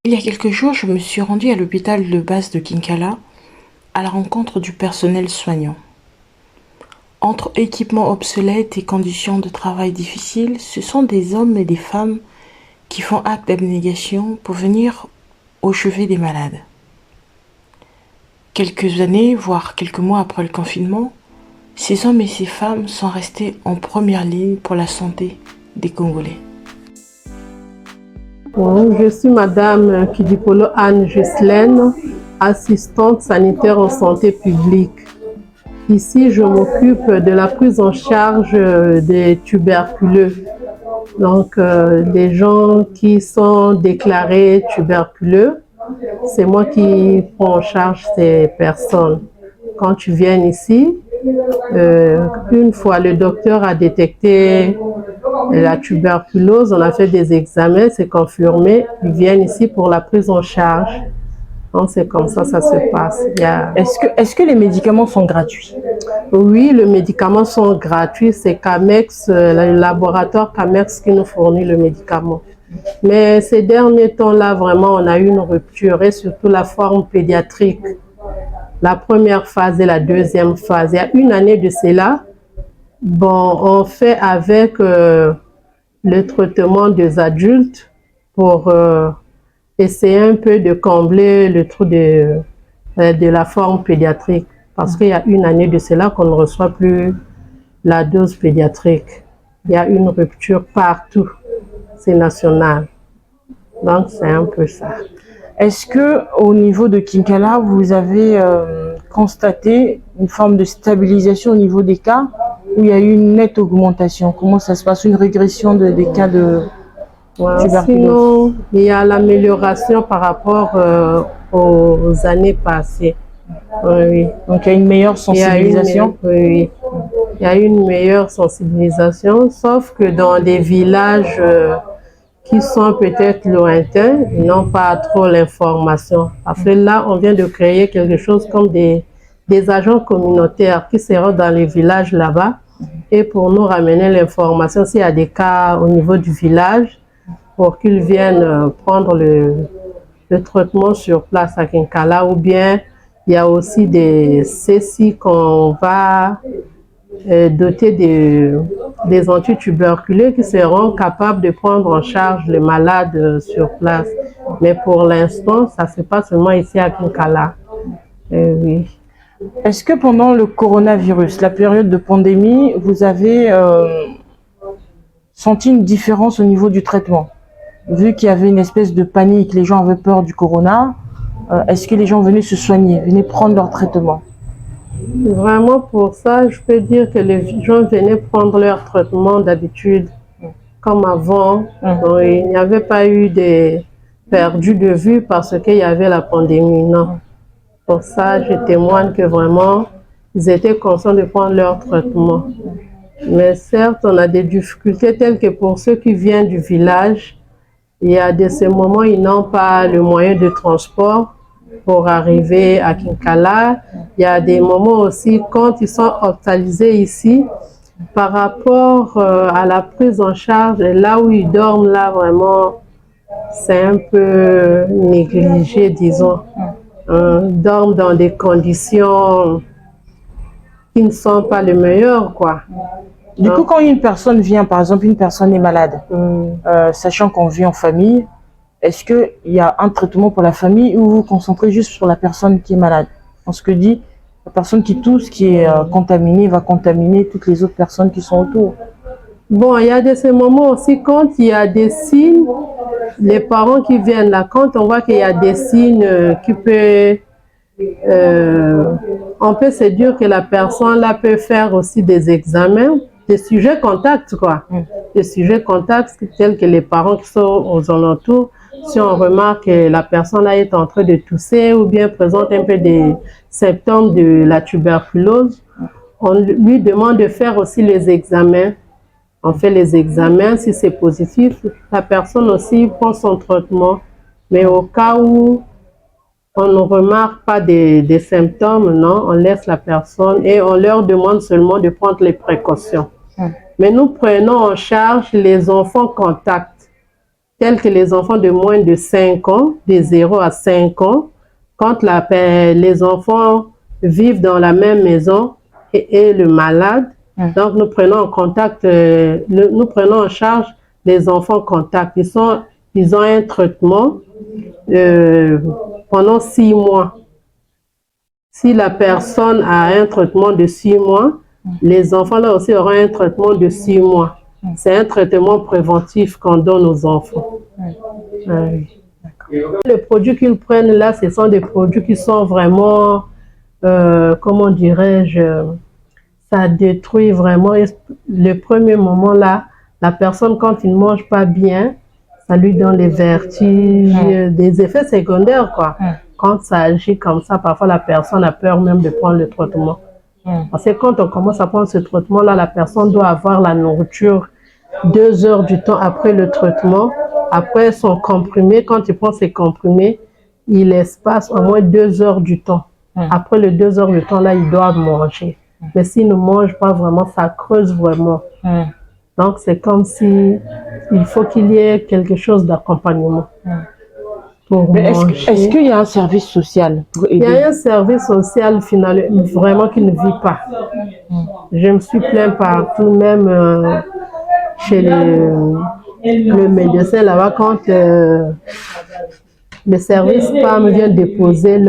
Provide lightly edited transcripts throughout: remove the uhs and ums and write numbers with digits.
Il y a quelques jours, je me suis rendue à l'hôpital de base de Kinkala à la rencontre du personnel soignant. Entre équipements obsolètes et conditions de travail difficiles, ce sont des hommes et des femmes qui font acte d'abnégation pour venir au chevet des malades. Quelques années, voire quelques mois après le confinement, ces hommes et ces femmes sont restés en première ligne pour la santé des Congolais. Je suis Madame Kidipolo Anne Ghislaine, assistante sanitaire en santé publique. Ici, je m'occupe de la prise en charge des tuberculeux. Donc, des gens qui sont déclarés tuberculeux, c'est moi qui prends en charge ces personnes. Quand tu viens ici, une fois le docteur a détecté la tuberculose, on a fait des examens, c'est confirmé, ils viennent ici pour la prise en charge. Donc c'est comme ça se passe. Est-ce que les médicaments sont gratuits? Oui, les médicaments sont gratuits. C'est Camex, le laboratoire Camex qui nous fournit le médicament. Mais ces derniers temps-là, vraiment, on a eu une rupture et surtout la forme pédiatrique. La première phase et la deuxième phase. Il y a une année de cela, on fait avec le traitement des adultes pour essayer un peu de combler le trou de la forme pédiatrique. Parce qu'il y a une année de cela qu'on ne reçoit plus la dose pédiatrique. Il y a une rupture partout. C'est national. Donc c'est un peu ça. Est-ce que au niveau de Kinkala, vous avez constaté une forme de stabilisation au niveau des cas ou il y a eu une nette augmentation? Comment ça se passe? Une régression des cas de tuberculose? Sinon, il y a l'amélioration par rapport aux années passées. Oui. Donc il y a une meilleure sensibilisation? Oui. Il y a une meilleure sensibilisation, sauf que dans des villages qui sont peut-être lointains, ils n'ont pas trop l'information. Parce que là, on vient de créer quelque chose comme des agents communautaires qui seront dans les villages là-bas et pour nous ramener l'information s'il y a des cas au niveau du village pour qu'ils viennent prendre le traitement sur place à Kinkala, ou bien il y a aussi des CECI qu'on va doter des antituberculeux qui seront capables de prendre en charge les malades sur place. Mais pour l'instant, ça se passe seulement ici à Kinkala. Oui. Est-ce que pendant le coronavirus, la période de pandémie, vous avez senti une différence au niveau du traitement? Vu qu'il y avait une espèce de panique, les gens avaient peur du corona, est-ce que les gens venaient se soigner, venaient prendre leur traitement? Vraiment pour ça, je peux dire que les gens venaient prendre leur traitement d'habitude, comme avant. Donc, il n'y avait pas eu de perdu de vue parce qu'il y avait la pandémie, non. Pour ça, je témoigne que vraiment, ils étaient conscients de prendre leur traitement. Mais certes, on a des difficultés telles que pour ceux qui viennent du village, il y a de ces moments, ils n'ont pas le moyen de transport pour arriver à Kinkala. Il y a des moments aussi quand ils sont hospitalisés ici, par rapport à la prise en charge, et là où ils dorment, là vraiment, c'est un peu négligé, disons. Ils dorment dans des conditions qui ne sont pas les meilleures, quoi. Du coup, quand une personne vient, par exemple, une personne est malade, sachant qu'on vit en famille, est-ce qu'il y a un traitement pour la famille ou vous vous concentrez juste sur la personne qui est malade? On se dit, la personne qui tousse, qui est contaminée, va contaminer toutes les autres personnes qui sont autour. Bon, il y a de ces moments aussi quand il y a des signes, les parents qui viennent là, quand on voit qu'il y a des signes qui peuvent... on peut se dire que la personne là peut faire aussi des examens, des sujets contacts, quoi. Des sujets contacts tels que les parents qui sont aux alentours. Si on remarque que la personne là est en train de tousser ou bien présente un peu des symptômes de la tuberculose, on lui demande de faire aussi les examens. On fait les examens, si c'est positif, la personne aussi prend son traitement. Mais au cas où on ne remarque pas des symptômes, non, on laisse la personne et on leur demande seulement de prendre les précautions. Mais nous prenons en charge les enfants contacts. tels que les enfants de moins de 5 ans, de 0 à 5 ans, quand les enfants vivent dans la même maison et le malade. Donc, nous prenons en contact, nous prenons en charge les enfants contacts. Ils ont un traitement pendant 6 mois. Si la personne a un traitement de 6 mois, les enfants là aussi auront un traitement de 6 mois. C'est un traitement préventif qu'on donne aux enfants. Les produits qu'ils prennent là, ce sont des produits qui sont vraiment, comment dirais-je, ça détruit vraiment. Le premier moment là, la personne quand il ne mange pas bien, ça lui donne des vertiges, des effets secondaires quoi. Quand ça agit comme ça, parfois la personne a peur même de prendre le traitement. Parce que quand on commence à prendre ce traitement-là, la personne doit avoir la nourriture 2 heures du temps après le traitement. Après son comprimé, quand il prend ses comprimés, il espace au moins 2 heures du temps. Après les 2 heures du temps, là, il doit manger. Mais s'il ne mange pas vraiment, ça creuse vraiment. Donc, c'est comme si il faut qu'il y ait quelque chose d'accompagnement. Est-ce qu'il y a un service social pour aider? Il y a un service social finalement vraiment qui ne vit pas. Je me suis plaint partout, même chez le médecin là-bas, quand le service PAM vient déposer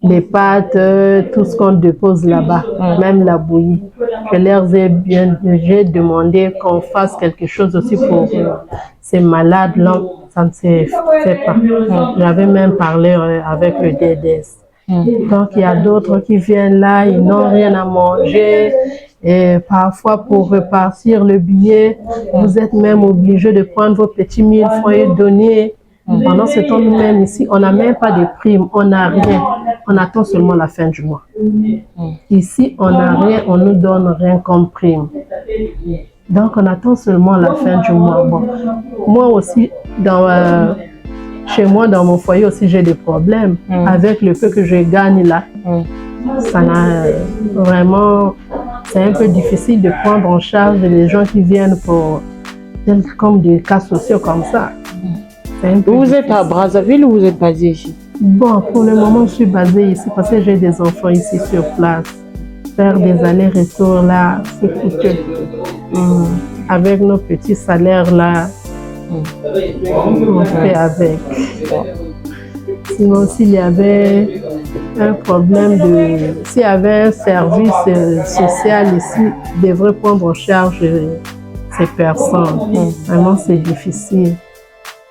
les pâtes, tout ce qu'on dépose là-bas, même la bouillie. J'ai demandé qu'on fasse quelque chose aussi pour ces malades-là. Ça ne se fait pas. J'avais même parlé avec le DDS. Donc, il y a d'autres qui viennent là, ils n'ont rien à manger. Et parfois, pour repartir le billet, vous êtes même obligé de prendre vos petits 1000 francs et donner. Pendant ce temps, nous-mêmes ici, on n'a même pas de prime, on n'a rien. On attend seulement la fin du mois. Ici, on n'a rien, on ne nous donne rien comme prime. Donc, on attend seulement la fin du mois. Bon, moi aussi, chez moi, dans mon foyer aussi, j'ai des problèmes. Avec le peu que je gagne là, ça n'a vraiment... C'est un peu difficile de prendre en charge les gens qui viennent comme des cas sociaux comme ça. Vous êtes à Brazzaville ou vous êtes basé ici? Bon, pour le moment, je suis basée ici parce que j'ai des enfants ici sur place. Faire des allers-retours là, c'est coûteux. Avec nos petits salaires là, on fait avec. Sinon, s'il y avait un problème s'il y avait un service social ici, il devrait prendre en charge ces personnes. Vraiment, c'est difficile.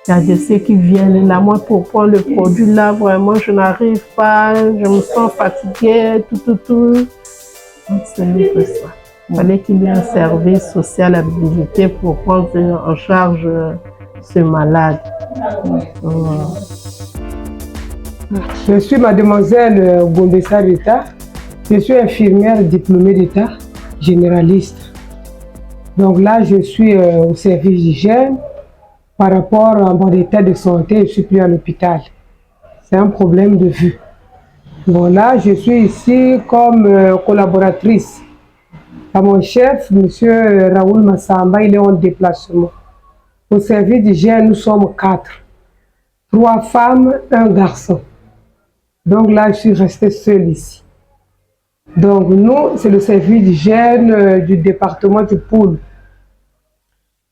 Il y a de ceux qui viennent là, moi pour prendre le produit là, vraiment je n'arrive pas, je me sens fatiguée, tout. Donc c'est un peu ça. Il fallait qu'il y ait un service social habilité pour prendre en charge ce malade. Je suis mademoiselle Gombessa Rita, je suis infirmière diplômée d'État, généraliste. Donc là, je suis au service d'hygiène. Par rapport à mon état de santé, je ne suis plus à l'hôpital. C'est un problème de vue. Bon, là, je suis ici comme collaboratrice. À mon chef, M. Raoul Massamba, il est en déplacement. Au service d'hygiène, nous sommes 4. 3 femmes, 1 garçon. Donc là, je suis restée seule ici. Donc nous, c'est le service d'hygiène du département du Poul.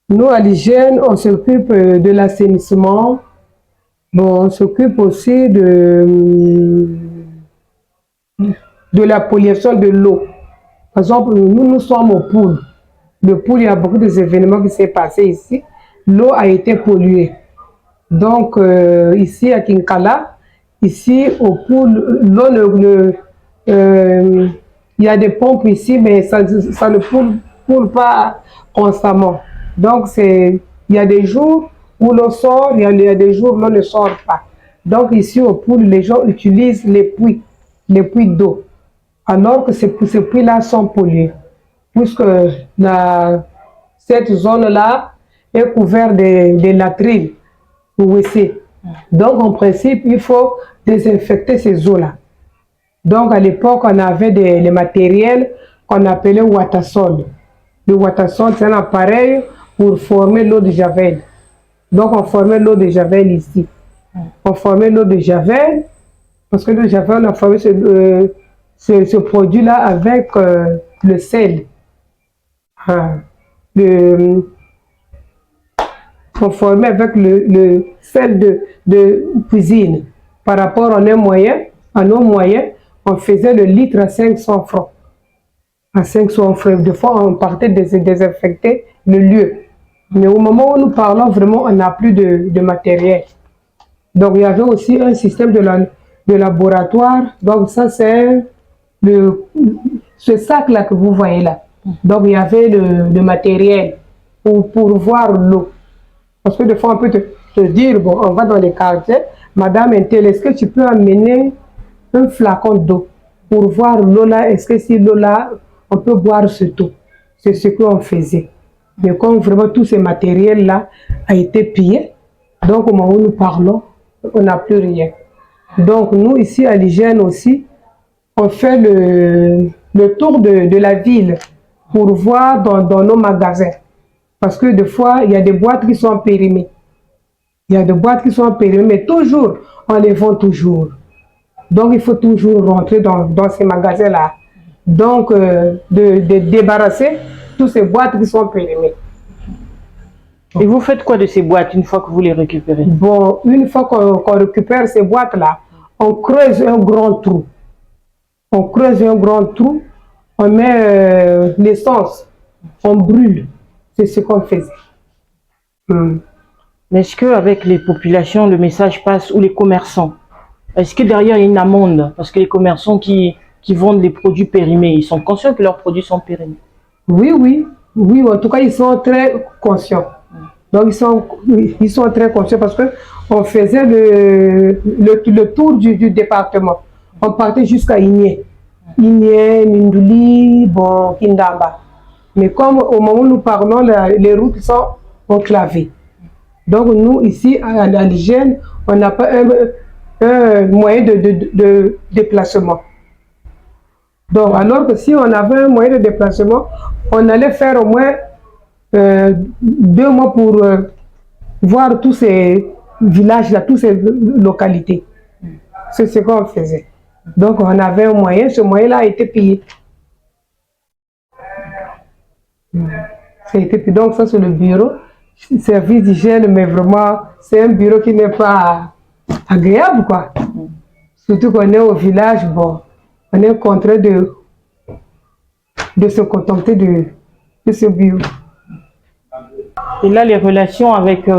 Nous, à l'hygiène, on s'occupe de l'assainissement. Bon, on s'occupe aussi de la pollution de l'eau. Par exemple, nous sommes au Poul. Le Poul, il y a beaucoup d'événements qui s'est passé ici. L'eau a été polluée. Donc, ici à Kinkala, ici au Poul, l'eau il y a des pompes ici, mais ça ne poule pas constamment. Donc, il y a des jours où l'eau sort, il y a des jours où l'eau ne sort pas. Donc, ici au Poul, les gens utilisent les puits d'eau. Alors que ces puits-là sont pollués. Puisque cette zone-là est couverte de latrines ou WC. Donc, en principe, il faut désinfecter ces eaux-là. Donc, à l'époque, on avait les matériels qu'on appelait Watasol. Le Watasol, c'est un appareil pour former l'eau de Javel. Donc on formait l'eau de Javel ici. On formait l'eau de Javel, parce que l'eau de Javel, on a formé ce produit-là avec le sel. On formait avec le sel de cuisine. Par rapport à nos moyens, on faisait le litre à 500 francs. À 500 francs. Des fois, on partait désinfecter le lieu. Mais au moment où nous parlons, vraiment, on n'a plus de matériel. Donc, il y avait aussi un système de laboratoire. Donc, ça, c'est ce sac-là que vous voyez là. Donc, il y avait le matériel pour voir l'eau. Parce que des fois, on peut te dire, bon, on va dans les quartiers, Madame Intel, est-ce que tu peux amener un flacon d'eau pour voir l'eau là, est-ce que si l'eau là, on peut boire cette eau? C'est ce qu'on faisait. Mais comme vraiment tout ce matériel-là a été pillé, donc au moment où nous parlons, on n'a plus rien. Donc nous, ici à l'hygiène aussi, on fait le tour de la ville pour voir dans nos magasins. Parce que des fois, il y a des boîtes qui sont périmées. Il y a des boîtes qui sont périmées, mais toujours, on les vend toujours. Donc, il faut toujours rentrer dans ces magasins-là. Donc, de débarrasser toutes ces boîtes qui sont périmées. Et vous faites quoi de ces boîtes une fois que vous les récupérez? Bon, une fois qu'on récupère ces boîtes-là, on creuse un grand trou. On creuse un grand trou, on met l'essence, on brûle. C'est ce qu'on faisait. Mais est-ce qu'avec les populations, le message passe, ou les commerçants? Est-ce que derrière, il y a une amende? Parce que les commerçants qui vendent les produits périmés, ils sont conscients que leurs produits sont périmés? Oui, oui. Oui, en tout cas, ils sont très conscients. Donc, ils sont très conscients parce qu'on faisait le tour du département. On partait jusqu'à Igné. Igné, Mindouli, bon, Kindamba. Mais comme au moment où nous parlons, les routes sont enclavées. Donc nous, ici, à l'hygiène, on n'a pas un moyen de déplacement. Donc, alors que si on avait un moyen de déplacement, on allait faire au moins 2 mois pour voir tous ces villages-là, toutes ces localités. C'est ce qu'on faisait. Donc, on avait un moyen, ce moyen-là a été payé. Donc ça c'est le bureau, service d'hygiène, mais vraiment c'est un bureau qui n'est pas agréable quoi. Surtout qu'on est au village, bon, on est contraint de se contenter de ce bureau. Et là les relations avec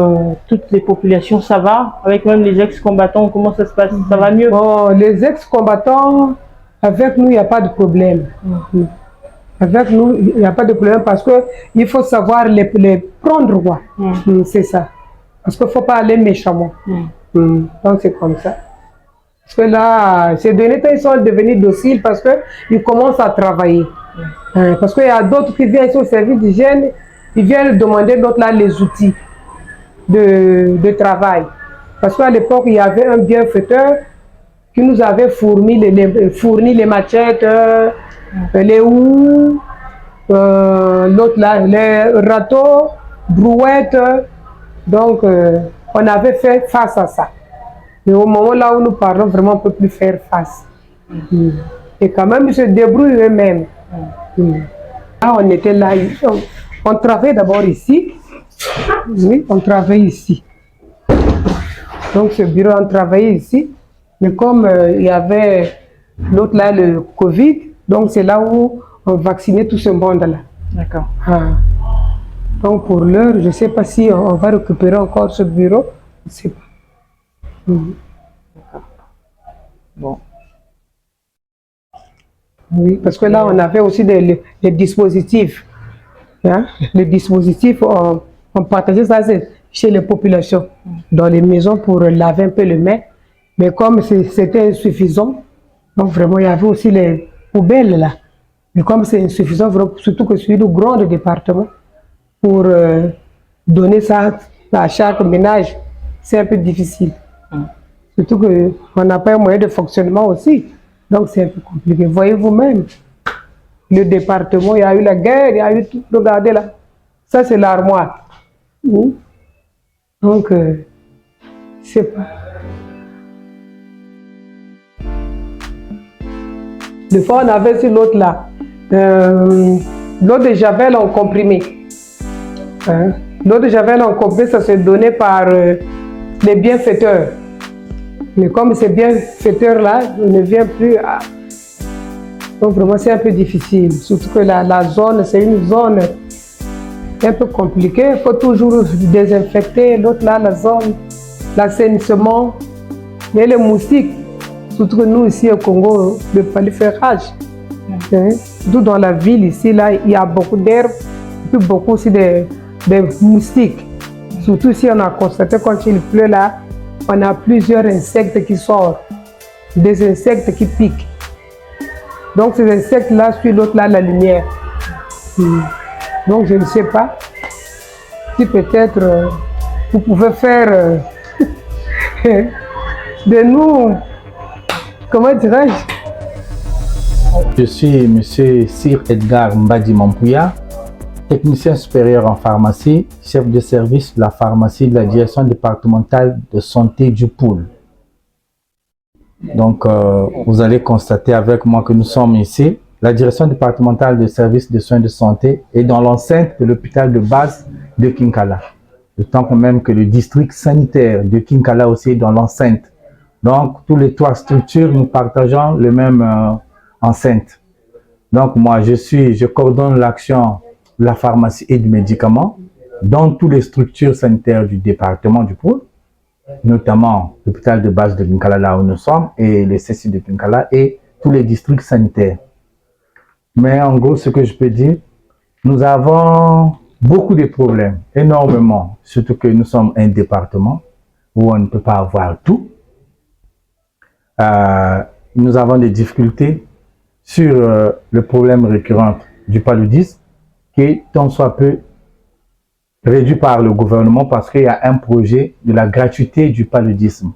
toutes les populations, ça va? Avec même les ex-combattants, comment ça se passe? Ça va mieux? Bon, les ex-combattants, avec nous il n'y a pas de problème. Avec nous, il n'y a pas de problème parce qu'il faut savoir les prendre, quoi. C'est ça. Parce qu'il ne faut pas aller méchamment. Donc c'est comme ça. Parce que là, ces derniers temps, ils sont devenus dociles parce qu'ils commencent à travailler. Parce qu'il y a d'autres qui viennent ici au service d'hygiène, ils viennent demander d'autres là les outils de travail. Parce qu'à l'époque, il y avait un bienfaiteur qui nous avait fourni les machettes, les houes, l'autre là, les râteaux, brouettes. Donc, on avait fait face à ça. Mais au moment là où nous parlons, vraiment, on ne peut plus faire face. Et quand même, ils se débrouillent eux-mêmes. Là, on était là, on travaillait d'abord ici. Oui, on travaillait ici. Donc, ce bureau, on travaillait ici. Mais comme il y avait l'autre là, le Covid, donc c'est là où on vaccinait tout ce monde-là. D'accord. Donc pour l'heure, je ne sais pas si on va récupérer encore ce bureau. Je ne sais pas. D'accord. Bon. Oui, parce que là, on avait aussi des dispositifs. Hein? Les dispositifs, on partageait ça chez les populations, dans les maisons pour laver un peu les mains. Mais comme c'était insuffisant, donc vraiment, il y avait aussi les poubelles là. Mais comme c'est insuffisant, surtout que c'est le grand département, pour donner ça à chaque ménage, c'est un peu difficile. Surtout qu'on n'a pas un moyen de fonctionnement aussi. Donc c'est un peu compliqué. Voyez vous-même, le département, il y a eu la guerre, il y a eu tout. Regardez là, ça c'est l'armoire. Donc, je sais pas. Des fois, on avait sur l'autre là, l'eau de Javel en comprimé. Hein? L'eau de Javel en comprimé, ça se donnait par les bienfaiteurs. Mais comme ces bienfaiteurs-là ne viennent plus à... Donc vraiment, c'est un peu difficile. Surtout que la zone, c'est une zone un peu compliquée. Il faut toujours désinfecter. L'autre là, la zone, l'assainissement. Mais les moustiques, surtout que nous ici au Congo, le proliférage. Hein? Surtout dans la ville ici, là, il y a beaucoup d'herbes, et puis beaucoup aussi des moustiques. Surtout si on a constaté quand il pleut là, on a plusieurs insectes qui sortent, des insectes qui piquent. Donc ces insectes-là suivent l'autre là la lumière. Donc je ne sais pas si peut-être vous pouvez faire de nous, comment dirais-je? Je suis M. Sir Edgar Mbadi Mampouya, technicien supérieur en pharmacie, chef de service de la pharmacie de la direction départementale de santé du Poul. Donc, vous allez constater avec moi que nous sommes ici. La direction départementale de services de soins de santé est dans l'enceinte de l'hôpital de base de Kinkala. Le temps même que le district sanitaire de Kinkala aussi est dans l'enceinte. Donc, tous les trois structures, nous partageons le même enceinte. Donc, moi, je coordonne l'action de la pharmacie et du médicament dans toutes les structures sanitaires du département du Poul, notamment l'hôpital de base de Kinkala, là où nous sommes, et le CCI de Kinkala, et tous les districts sanitaires. Mais en gros, ce que je peux dire, nous avons beaucoup de problèmes, énormément, surtout que nous sommes un département où on ne peut pas avoir tout. Nous avons des difficultés sur le problème récurrent du paludisme, qui est tant soit peu réduit par le gouvernement parce qu'il y a un projet de la gratuité du paludisme.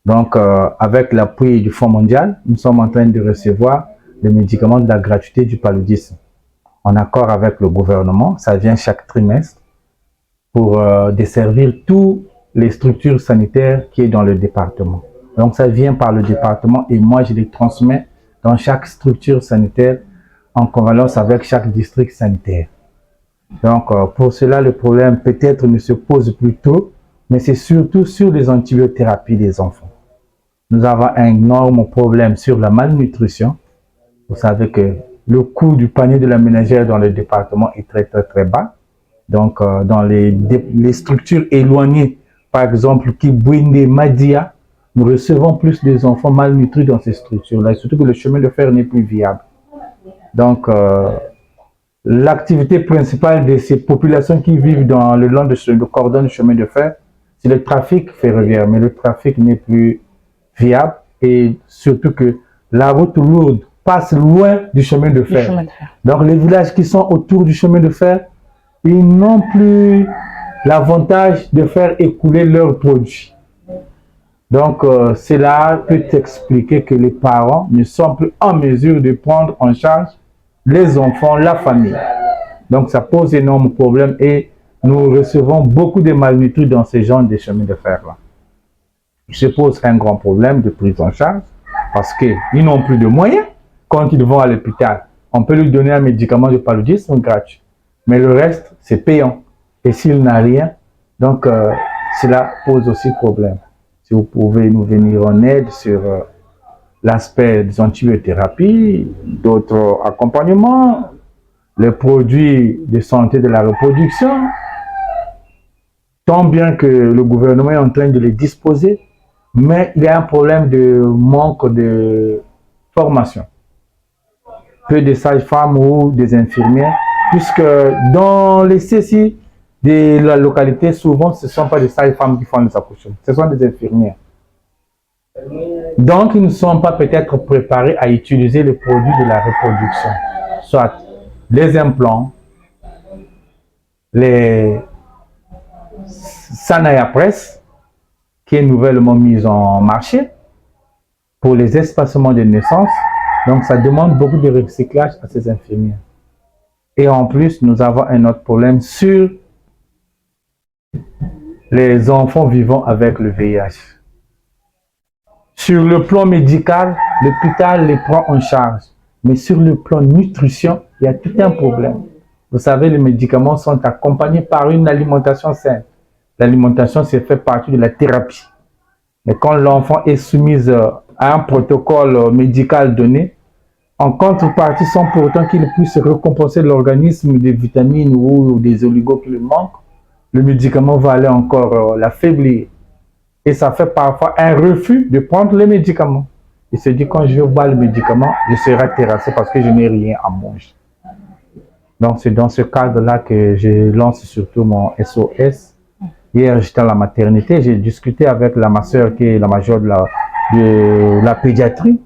Donc, avec l'appui du Fonds mondial, nous sommes en train de recevoir les médicaments de la gratuité du paludisme. En accord avec le gouvernement, ça vient chaque trimestre pour desservir toutes les structures sanitaires qui sont dans le département. Donc, ça vient par le département et moi, je les transmets dans chaque structure sanitaire en convalence avec chaque district sanitaire. Donc, pour cela, le problème peut-être ne se pose plus tôt, mais c'est surtout sur les antibiothérapies des enfants. Nous avons un énorme problème sur la malnutrition. Vous savez que le coût du panier de la ménagère dans le département est très bas. Donc, dans les structures éloignées, par exemple, Kibwinde, Madia, nous recevons plus des enfants malnutris dans ces structures-là, surtout que le chemin de fer n'est plus viable. Donc, l'activité principale de ces populations qui vivent dans le long de cordon du chemin de fer, c'est le trafic ferroviaire, mais le trafic n'est plus viable et surtout que la route lourde passe loin du chemin de fer. Donc, les villages qui sont autour du chemin de fer, ils n'ont plus l'avantage de faire écouler leurs produits. Donc, cela peut expliquer que les parents ne sont plus en mesure de prendre en charge les enfants, la famille. Donc, ça pose énorme problème et nous recevons beaucoup de malnutris dans ces genres de chemins de fer-là. Il se pose un grand problème de prise en charge parce qu'ils n'ont plus de moyens. Quand ils vont à l'hôpital, on peut lui donner un médicament de paludisme gratuit. Mais le reste, c'est payant. Et s'il n'a rien, donc cela pose aussi problème. Si vous pouvez nous venir en aide sur l'aspect des antibiothérapies, d'autres accompagnements, les produits de santé de la reproduction, tant bien que le gouvernement est en train de les disposer, mais il y a un problème de manque de formation. Peu de sages-femmes ou des infirmières, puisque dans les CCI de la localité, souvent ce ne sont pas des sages-femmes qui font les accouchements, ce sont des infirmières. Donc, ils ne sont pas peut-être préparés à utiliser les produits de la reproduction, soit les implants, les Sanaya Press, qui est nouvellement mise en marché pour les espacements de naissance. Donc, ça demande beaucoup de recyclage à ces infirmières. Et en plus, nous avons un autre problème sur les enfants vivant avec le VIH. Sur le plan médical, l'hôpital les prend en charge. Mais sur le plan nutrition, il y a tout un problème. Vous savez, les médicaments sont accompagnés par une alimentation saine. L'alimentation, c'est fait partie de la thérapie. Mais quand l'enfant est soumis à un protocole médical donné, en contrepartie, sans pour autant qu'il puisse récompenser l'organisme des vitamines ou des oligos qui lui manquent, le médicament va aller encore l'affaiblir. Et ça fait parfois un refus de prendre les médicaments. Il se dit, quand je vais boire le médicament, je serai terrassé parce que je n'ai rien à manger. Donc, c'est dans ce cadre-là que je lance surtout mon SOS. Hier, j'étais à la maternité, j'ai discuté avec ma soeur qui est la majeure de la pédiatrie.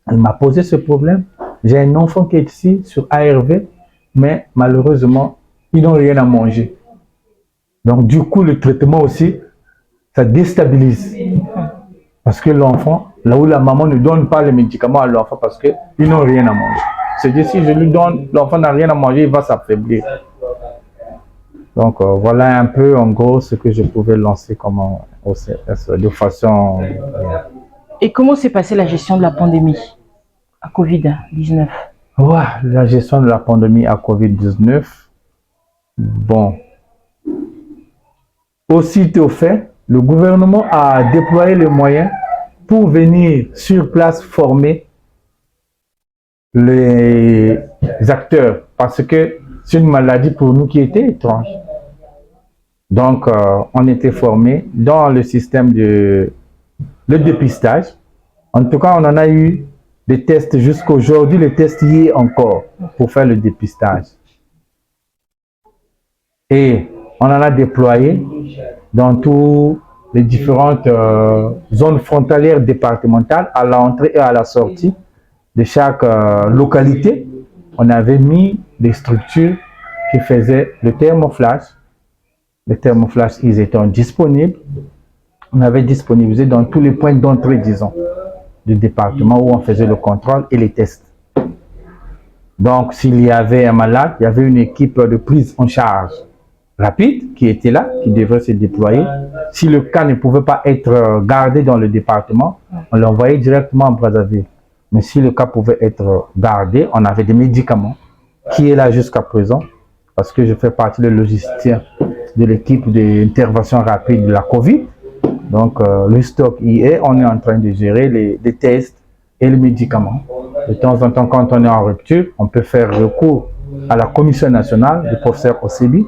Elle m'a posé ce problème. J'ai un enfant qui est ici sur ARV, mais malheureusement, ils n'ont rien à manger. Donc, du coup, le traitement aussi, ça déstabilise. Parce que l'enfant, là où la maman ne donne pas les médicaments à l'enfant parce qu'ils n'ont rien à manger. C'est-à-dire, si je lui donne, l'enfant n'a rien à manger, il va s'affaiblir. Donc, voilà un peu, en gros, ce que je pouvais lancer comme OCS de façon... Et comment s'est passée la gestion de la pandémie à Covid-19? Ouais, la gestion de la pandémie à Covid-19, bon. Aussitôt fait, le gouvernement a déployé les moyens pour venir sur place former les acteurs. Parce que c'est une maladie pour nous qui était étrange. Donc, on était formés dans le système de le dépistage. En tout cas, on en a eu des tests jusqu'à aujourd'hui. Les tests y est encore pour faire le dépistage. Et on en a déployé dans toutes les différentes zones frontalières départementales, à l'entrée et à la sortie de chaque localité. On avait mis des structures qui faisaient le thermoflash. Les thermoflash, ils étaient disponibles. On avait disponibilisé dans tous les points d'entrée, disons, du département où on faisait le contrôle et les tests. Donc, s'il y avait un malade, il y avait une équipe de prise en charge rapide qui était là, qui devrait se déployer. Si le cas ne pouvait pas être gardé dans le département, on l'envoyait directement en Brazzaville. Mais si le cas pouvait être gardé, on avait des médicaments qui est là jusqu'à présent, parce que je fais partie de logisticien de l'équipe d'intervention rapide de la COVID. Donc, le stock y est, on est en train de gérer les tests et les médicaments. De temps en temps, quand on est en rupture, on peut faire recours à la commission nationale du professeur Osebi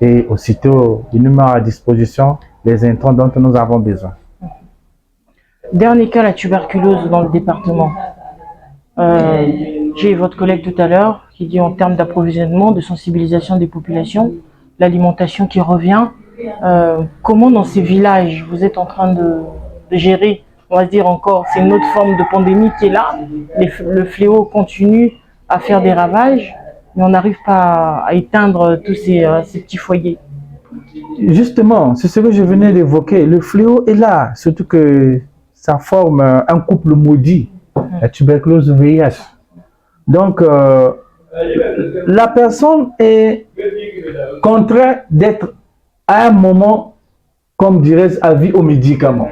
et aussitôt, il nous met à disposition les intrants dont nous avons besoin. Dernier cas, la tuberculose dans le département. J'ai eu votre collègue tout à l'heure qui dit en termes d'approvisionnement, de sensibilisation des populations, l'alimentation qui revient. Comment dans ces villages vous êtes en train de gérer, on va dire encore, c'est une autre forme de pandémie qui est là, le fléau continue à faire des ravages, mais on n'arrive pas à éteindre tous ces petits foyers. Justement, c'est ce que je venais d'évoquer, le fléau est là, surtout que ça forme un couple maudit, la tuberculose VIH. Donc, la personne est contrainte d'être à un moment, comme dirais-je, à vie aux médicaments.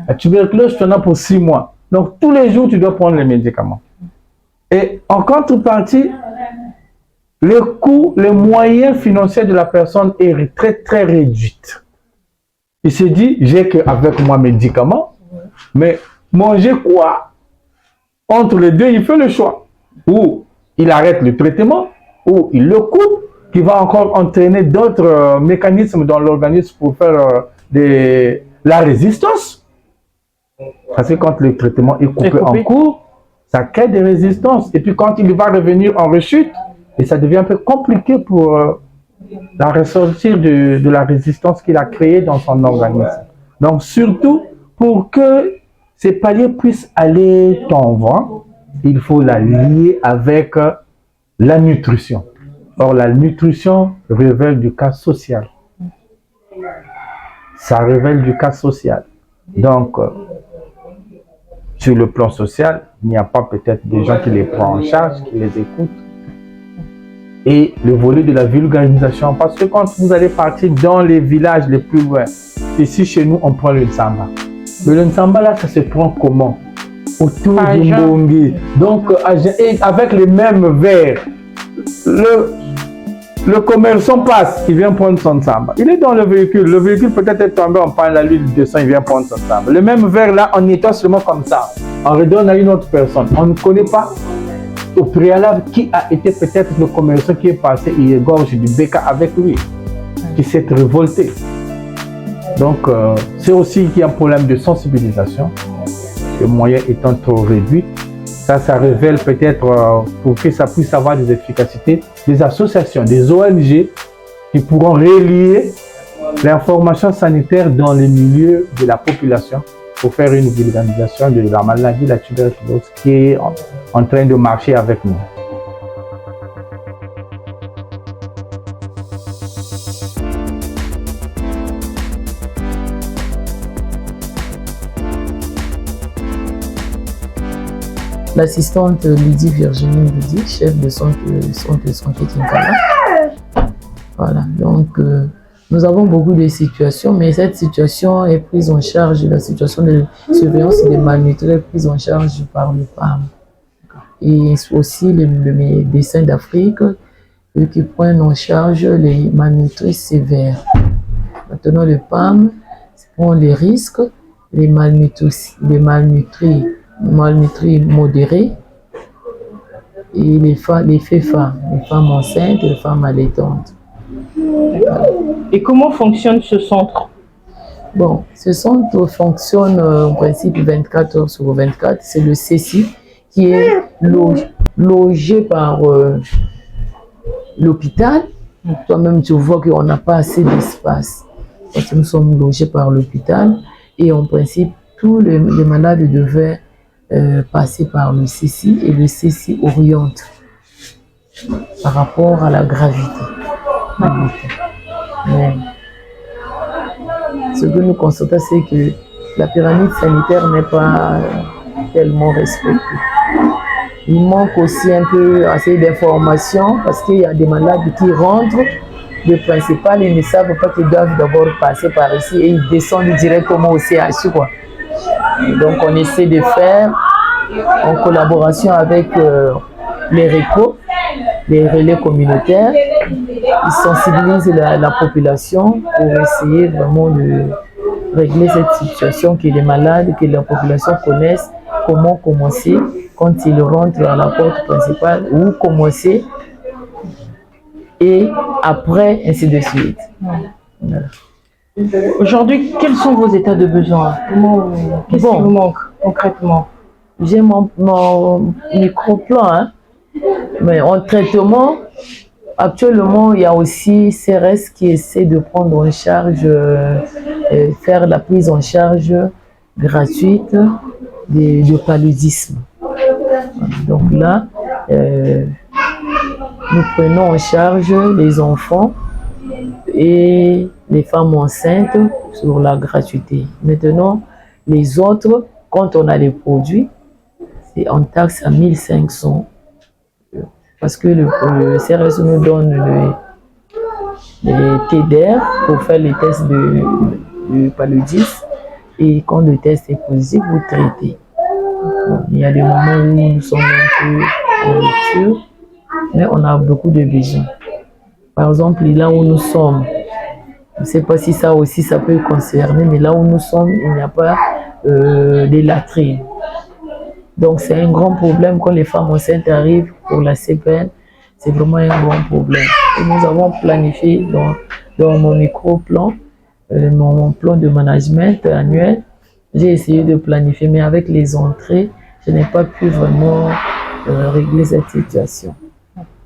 La tuberculose, tu en as pour 6 mois. Donc, tous les jours, tu dois prendre les médicaments. Et en contrepartie, le coût, les moyens financiers de la personne est très, très réduit. Il se dit, j'ai qu'avec moi médicaments, mais manger quoi? Entre les deux, il fait le choix. Ou il arrête le traitement, ou il le coupe, qui va encore entraîner d'autres mécanismes dans l'organisme pour faire la résistance. Parce que quand le traitement est coupé en cours, ça crée des résistances. Et puis quand il va revenir en rechute, et ça devient un peu compliqué pour la ressortir de la résistance qu'il a créée dans son organisme. Donc surtout, pour que ces paliers puissent aller tomber, il faut la lier avec la nutrition. Or, la nutrition révèle du cas social. Ça révèle du cas social. Donc, sur le plan social, il n'y a pas peut-être des gens qui les prennent en charge, qui les écoutent. et le volet de la vulgarisation. Parce que quand vous allez partir dans les villages les plus loin, ici chez nous, on prend le Nsamba. Mais le Nsamba, là, ça se prend comment? Autour du Mbongi. Donc, avec les mêmes verres, le commerçant passe, il vient prendre son Nsamba. Il est dans le véhicule peut-être est tombé, on prend la l'huile de sang, il vient prendre son Nsamba. Le même verre là, on nettoie seulement comme ça, on redonne à une autre personne. On ne connaît pas au préalable qui a été peut-être le commerçant qui est passé, il égorge du béca avec lui, qui s'est révolté. Donc, c'est aussi qu'il y a un problème de sensibilisation, les moyens étant trop réduits. Ça révèle peut-être, pour que ça puisse avoir des efficacités, des associations, des ONG qui pourront relier l'information sanitaire dans les milieux de la population pour faire une vulgarisation de la maladie, la tuberculose, qui est en train de marcher avec nous. L'assistante Lydie Virginie Lydie, chef de centre de santé Kinkala. Voilà, donc nous avons beaucoup de situations, mais cette situation est prise en charge, la situation de surveillance des malnutris est prise en charge par le PAM. Et aussi les médecins d'Afrique, eux qui prennent en charge les malnutris sévères. Maintenant, le PAM prend les risques, les malnutris modérés et les FEFA, les femmes enceintes, les femmes allaitantes. Et comment fonctionne ce centre? Bon, ce centre fonctionne en principe 24 heures sur 24. C'est le CECI qui est logé par l'hôpital. Toi-même, tu vois qu'on n'a pas assez d'espace. Parce que nous sommes logés par l'hôpital et en principe, tous les malades devaient passer par le CECI et le CECI oriente par rapport à la gravité. Mais ce que nous constatons, c'est que la pyramide sanitaire n'est pas tellement respectée. Il manque aussi un peu assez d'informations parce qu'il y a des malades qui rentrent. Le principal, ils ne savent pas qu'ils doivent d'abord passer par ici et ils descendent directement au CHU, quoi. Donc on essaie de faire en collaboration avec les RECO, les relais communautaires. Ils sensibilisent la population pour essayer vraiment de régler cette situation, que les malades, que la population connaisse comment commencer quand ils rentrent à la porte principale, où commencer et après, ainsi de suite. Voilà. Aujourd'hui, quels sont vos états de besoin? Qu'est-ce qui vous manque concrètement? J'ai mon micro-plan, hein. Mais en traitement, actuellement, il y a aussi CRS qui essaie de prendre en charge, faire la prise en charge gratuite du paludisme. Donc là, nous prenons en charge les enfants et les femmes enceintes sur la gratuité. Maintenant, les autres, quand on a les produits, c'est en taxe à 1500. Parce que le CRS nous donne les TDR pour faire les tests de paludisme. Et quand le test est positif, vous traitez. Bon, il y a des moments où nous sommes un peu en rupture, mais on a beaucoup de besoins. Par exemple, là où nous sommes, je ne sais pas si ça aussi ça peut concerner, mais là où nous sommes, il n'y a pas de latrines. Donc c'est un grand problème quand les femmes enceintes arrivent pour la CPN, c'est vraiment un grand problème. Et nous avons planifié dans mon micro-plan, mon plan de management annuel, j'ai essayé de planifier, mais avec les entrées, je n'ai pas pu vraiment régler cette situation.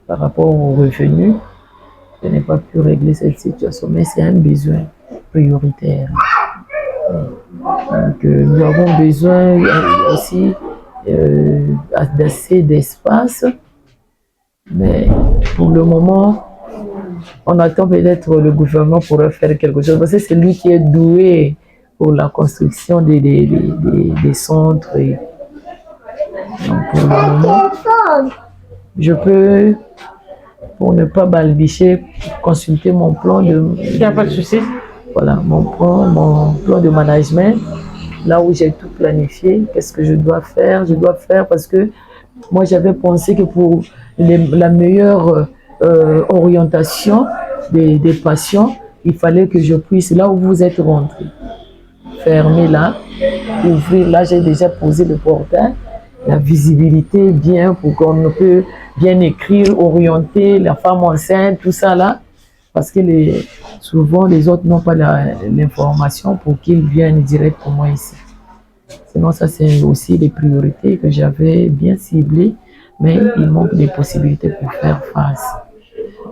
Par rapport aux revenus, je n'ai pas pu régler cette situation, mais c'est un besoin prioritaire. Donc, nous avons besoin aussi d'assez d'espace, mais pour le moment, on attend peut-être le gouvernement pour faire quelque chose, parce que c'est lui qui est doué pour la construction des centres. Et donc, pour le moment, je peux pour ne pas balbutier, consulter mon plan de... Il n'y a pas de souci. Voilà, mon plan de management, là où j'ai tout planifié, qu'est-ce que je dois faire parce que moi j'avais pensé que pour la meilleure orientation des patients, il fallait que je puisse, là où vous êtes rentré, fermer là, ouvrir, là j'ai déjà posé le portail, la visibilité bien pour qu'on peut bien écrire, orienter la femme enceinte, tout ça là, parce que souvent les autres n'ont pas l'information pour qu'ils viennent directement ici. Sinon ça c'est aussi les priorités que j'avais bien ciblées, mais il manque des possibilités pour faire face.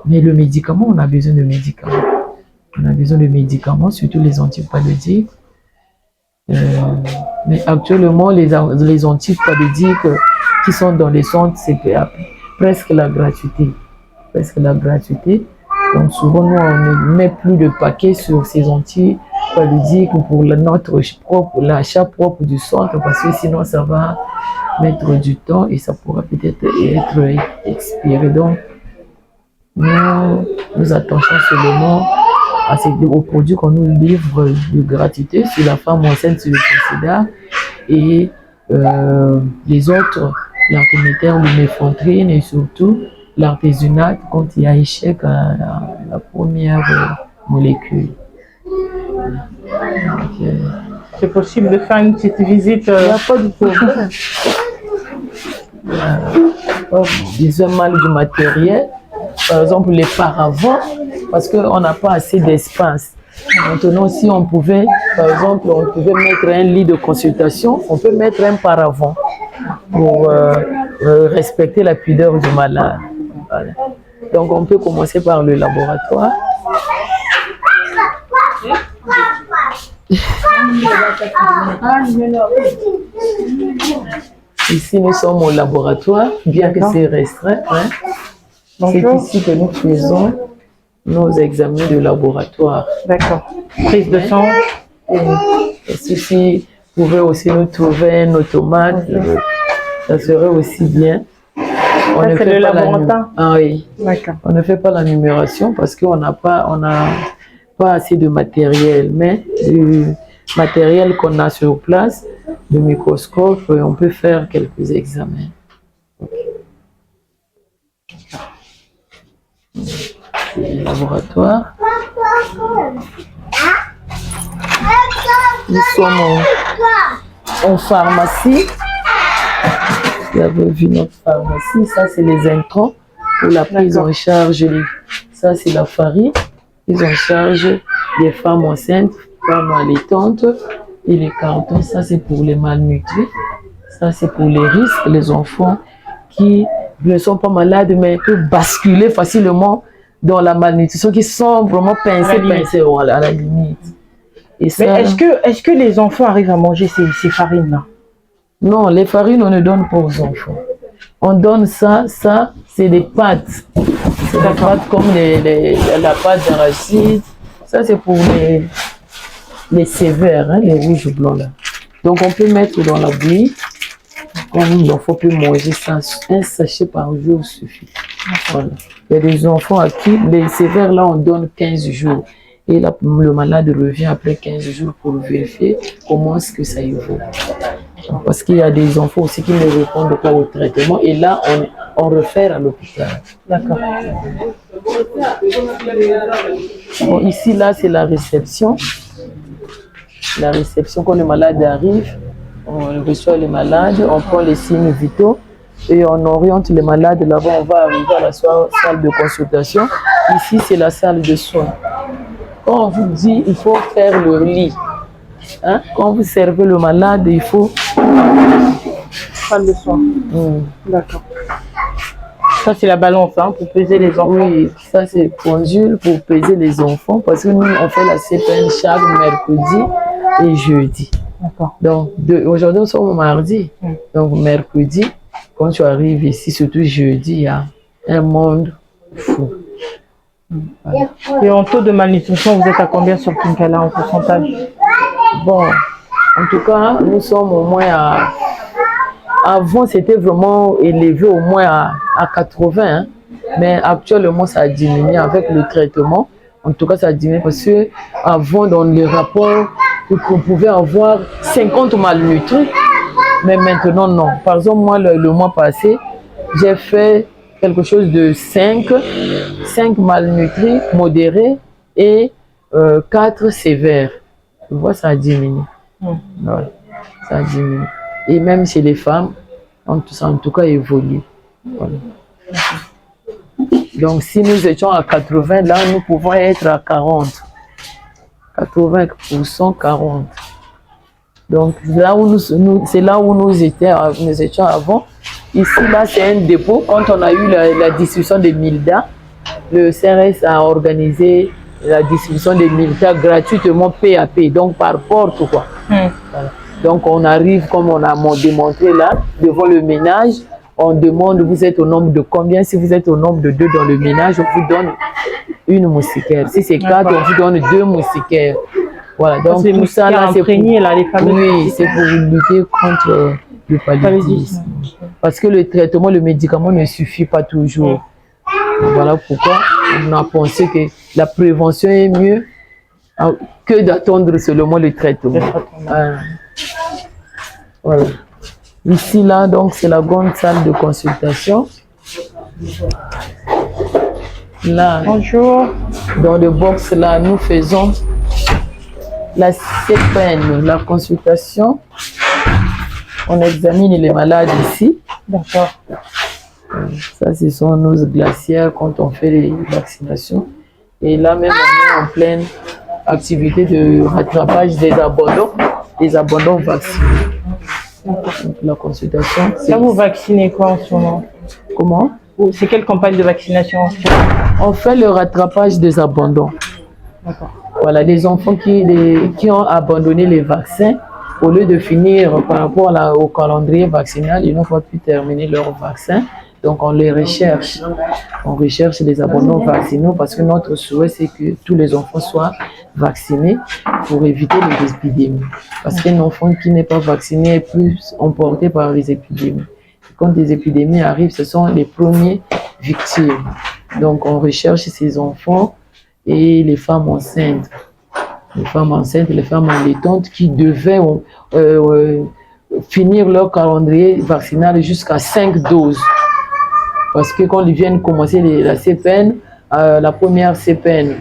Mais le médicament, on a besoin de médicaments. On a besoin de médicaments, surtout les antipaludismes. Mais actuellement, les antipaludismes qui sont dans les centres, c'est presque la gratuité. Presque la gratuité. Donc souvent, nous, on ne met plus de paquet sur ces antipaludismes pour l'achat propre du centre, parce que sinon, ça va mettre du temps et ça pourra peut-être être expiré. Donc, nous attachons seulement aux produits qu'on nous livre de gratuité sur la femme enceinte, sur le considère, et les autres, l'artéméter, l'uméfantrine et surtout l'artésunate quand il y a échec à la première molécule. C'est possible de faire une petite visite. Il n'y a pas de problème. Ils ont mal du matériel. Par exemple, les paravents, parce qu'on n'a pas assez d'espace. Maintenant, si on pouvait, par exemple, on pouvait mettre un lit de consultation, on peut mettre un paravent pour respecter la pudeur du malade. Voilà. Donc, on peut commencer par le laboratoire. Ici, nous sommes au laboratoire, bien que c'est restreint. Hein. C'est ici que nous faisons nos examens de laboratoire. D'accord. Prise de sang. Et si vous pouvez aussi nous trouver un automate, ça serait aussi bien. On ne fait pas oui. On ne fait pas la numération parce qu'on n'a pas assez de matériel, mais du matériel qu'on a sur place, le microscope, on peut faire quelques examens. Le laboratoire. Nous sommes en pharmacie. Vous avez vu notre pharmacie. Ça, c'est les intrants pour la prise en charge. Ça, c'est la farine. Prise en charge des femmes enceintes, femmes allaitantes. Et les cartons, ça, c'est pour les malnutris. Ça, c'est pour les risques, les enfants qui ne sont pas malades, mais peuvent basculer facilement dans la malnutrition, qui sont vraiment pincés à la limite. Et ça, mais est-ce que les enfants arrivent à manger ces farines-là? Non, les farines, on ne donne pas aux enfants. On donne ça c'est des pâtes. C'est des pâtes comme la pâte d'arachide. Ça, c'est pour les sévères, hein, les rouges blancs là. Donc, on peut mettre dans la bouillie. Il ne faut plus manger ça. Un sachet par jour suffit. Voilà. Il y a des enfants à qui les sévères là, on donne 15 jours. Et là, le malade revient après 15 jours pour vérifier comment est-ce que ça évolue. Parce qu'il y a des enfants aussi qui ne répondent pas au traitement. Et là, on réfère à l'hôpital. D'accord. Bon, ici, là, c'est la réception. La réception, quand le malade arrive, on reçoit les malades, on prend les signes vitaux et on oriente les malades. Là-bas, on va arriver à la salle de consultation. Ici, c'est la salle de soins. Quand on vous dit il faut faire le lit, hein? Quand vous servez le malade, il faut... Salle de soins. D'accord. Ça, c'est la balance, hein, pour peser les enfants. Oui, ça, c'est pendule pour peser les enfants parce que nous, on fait la CPN chaque mercredi et jeudi. D'accord. Donc, aujourd'hui, nous sommes au mardi. Donc, mercredi, quand tu arrives ici, surtout jeudi, il y a un monde fou. Voilà. Et en taux de malnutrition, vous êtes à combien sur Kinkala en pourcentage? Bon, en tout cas, nous sommes au moins à... Avant, c'était vraiment élevé au moins à 80. Hein. Mais actuellement, ça a diminué avec le traitement. En tout cas, ça a diminué parce que avant, dans les rapports, on pouvait avoir 50 malnutris. Mais maintenant, non. Par exemple, moi, le mois passé, j'ai fait quelque chose de 5 malnutris modérés et 4 sévères. Tu vois, ça a diminué. Ouais, ça a diminué. Et même chez les femmes, en tout cas, évolué. Voilà. Donc, si nous étions à 80, là, nous pouvons être à 40. 80%, 40. Donc, là où c'est là où nous étions avant. Ici, là, c'est un dépôt. Quand on a eu la distribution des Milda, le CRS a organisé la distribution des Milda gratuitement P à P, donc par porte, quoi. Voilà. Donc, on arrive, comme on a démontré là, devant le ménage. On demande, vous êtes au nombre de combien? Si vous êtes au nombre de 2 dans le ménage, on vous donne une moustiquaire. Si c'est 4, on vous donne 2 moustiquaires. Voilà, donc tout ça là, c'est pour, oui, c'est pour lutter contre le paludisme. Parce que le traitement, le médicament ne suffit pas toujours. Voilà pourquoi on a pensé que la prévention est mieux que d'attendre seulement le traitement. Voilà. Ici, là, donc, c'est la grande salle de consultation. Là, bonjour. Dans le box, là, nous faisons la CPN, la consultation. On examine les malades ici. D'accord. Ça, ce sont nos glacières quand on fait les vaccinations. Et là, même, on est en pleine activité de rattrapage des abandons vaccinés. Donc, la consultation. Ça, vous vaccinez quoi en ce moment? Comment? C'est quelle campagne de vaccination? On fait le rattrapage des abandons. D'accord. Voilà, les enfants qui ont abandonné les vaccins, au lieu de finir par rapport au calendrier vaccinal, ils n'ont pas pu terminer leur vaccin. Donc, on les recherche. On recherche les abandons vaccinaux parce que notre souhait, c'est que tous les enfants soient vaccinés pour éviter les épidémies. Parce qu'un enfant qui n'est pas vacciné est plus emporté par les épidémies. Quand des épidémies arrivent, ce sont les premiers victimes. Donc, on recherche ces enfants et les femmes enceintes. Les femmes enceintes, les femmes allaitantes qui devaient finir leur calendrier vaccinal jusqu'à 5 doses. Parce que quand ils viennent commencer la CPN, la première CPN,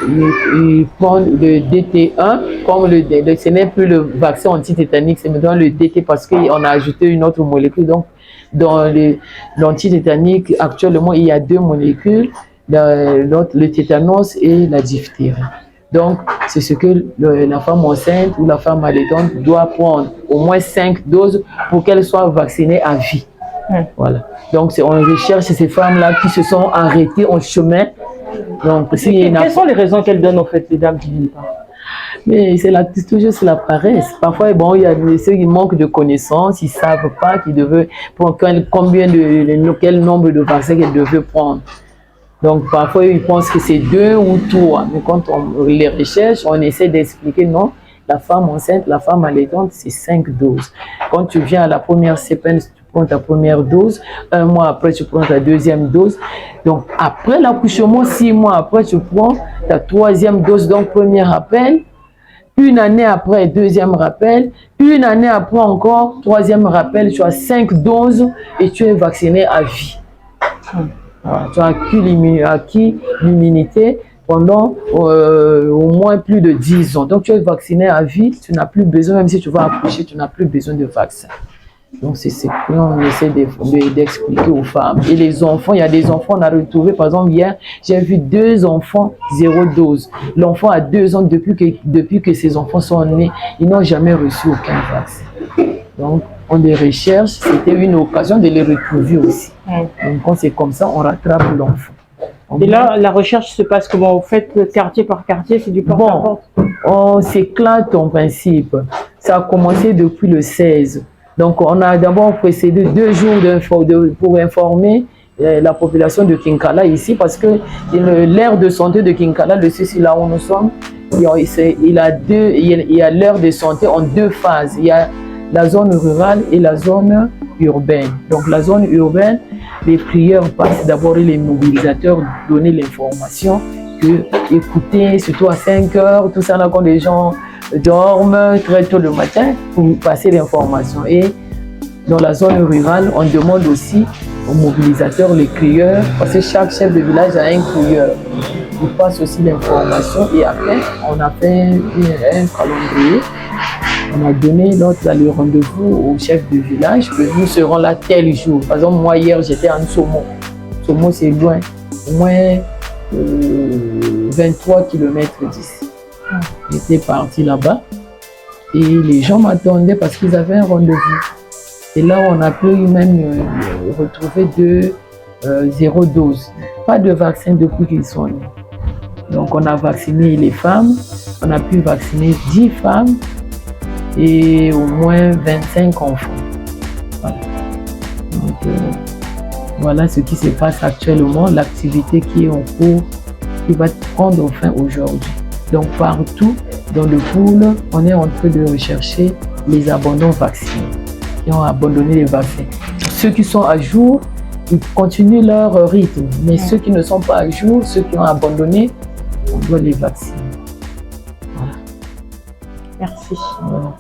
ils prennent le DT1, comme ce n'est plus le vaccin antitétanique, c'est maintenant le DT parce qu'on a ajouté une autre molécule. Donc, dans l'antitétanique, actuellement, il y a 2 molécules, le tétanos et la diphtérie. Donc, c'est ce que la femme enceinte ou la femme allaitante doit prendre, au moins 5 doses pour qu'elle soit vaccinée à vie. Voilà. Donc, on recherche ces femmes-là qui se sont arrêtées en chemin. Donc, quelles sont les raisons qu'elles donnent, en fait, les dames qui ne viennent pas? Mais c'est toujours la paresse. Parfois, bon, il y a ceux qui manquent de connaissances, ils ne savent pas qu'ils devaient prendre quel nombre de vaccins qu'ils devaient prendre. Donc, parfois, ils pensent que c'est 2 ou 3. Mais quand on les recherche, on essaie d'expliquer non. La femme enceinte, la femme allaitante, c'est 5 doses. Quand tu viens à la première CPN, tu prends ta première dose. 1 mois après, tu prends ta deuxième dose. Donc, après l'accouchement, 6 mois après, tu prends ta 3e dose. Donc, premier rappel. 1 année après, 2e rappel. 1 année après encore, 3e rappel. Tu as 5 doses et tu es vacciné à vie. Voilà, tu as acquis l'immunité pendant au moins plus de 10 ans. Donc, tu es vacciné à vie, tu n'as plus besoin, même si tu vas accoucher, tu n'as plus besoin de vaccin. Donc, c'est ce qu'on essaie d'expliquer aux femmes. Et les enfants, il y a des enfants, on a retrouvé, par exemple, hier, j'ai vu 2 enfants, 0 dose. L'enfant a 2 ans, depuis que ces enfants sont nés, ils n'ont jamais reçu aucun vaccin. Donc, on les recherche, c'était une occasion de les retrouver aussi. Donc, quand c'est comme ça, on rattrape l'enfant. Et là, la recherche se passe comment? Vous faites quartier par quartier, c'est du porte à porte? On s'éclate en principe. Ça a commencé depuis le 16. Donc, on a d'abord précédé 2 jours pour informer la population de Kinkala ici, parce que l'aire de santé de Kinkala, le CC là où nous sommes, il y a l'aire de santé en 2 phases. Il y a la zone rurale et la zone urbaine. Donc la zone urbaine, les prieurs passent d'abord les mobilisateurs donner l'information que écoutez, surtout à 5 heures, tout ça là quand les gens dorment très tôt le matin pour passer l'information. Et dans la zone rurale, on demande aussi aux mobilisateurs, les crieurs, parce que chaque chef de village a un crieur. Il passe aussi l'information et après, on a fait un calendrier. On a donné le rendez-vous au chef de village que nous serons là tel jour. Par exemple, moi hier, j'étais en Somo. Somo, c'est loin, au moins 23 km d'ici. J'étais parti là-bas et les gens m'attendaient parce qu'ils avaient un rendez-vous. Et là, on a pu même retrouver de 0 dose. Pas de vaccin depuis qu'ils sont nés. Donc, on a vacciné les femmes. On a pu vacciner 10 femmes et au moins 25 enfants. Voilà. Donc, voilà ce qui se passe actuellement, l'activité qui est en cours, qui va prendre fin aujourd'hui. Donc, partout dans le pool, on est en train de rechercher les abandons vaccinés, qui ont abandonné les vaccins. Ceux qui sont à jour, ils continuent leur rythme. Mais ceux qui ne sont pas à jour, ceux qui ont abandonné, on doit les vacciner. Voilà. Merci. Voilà.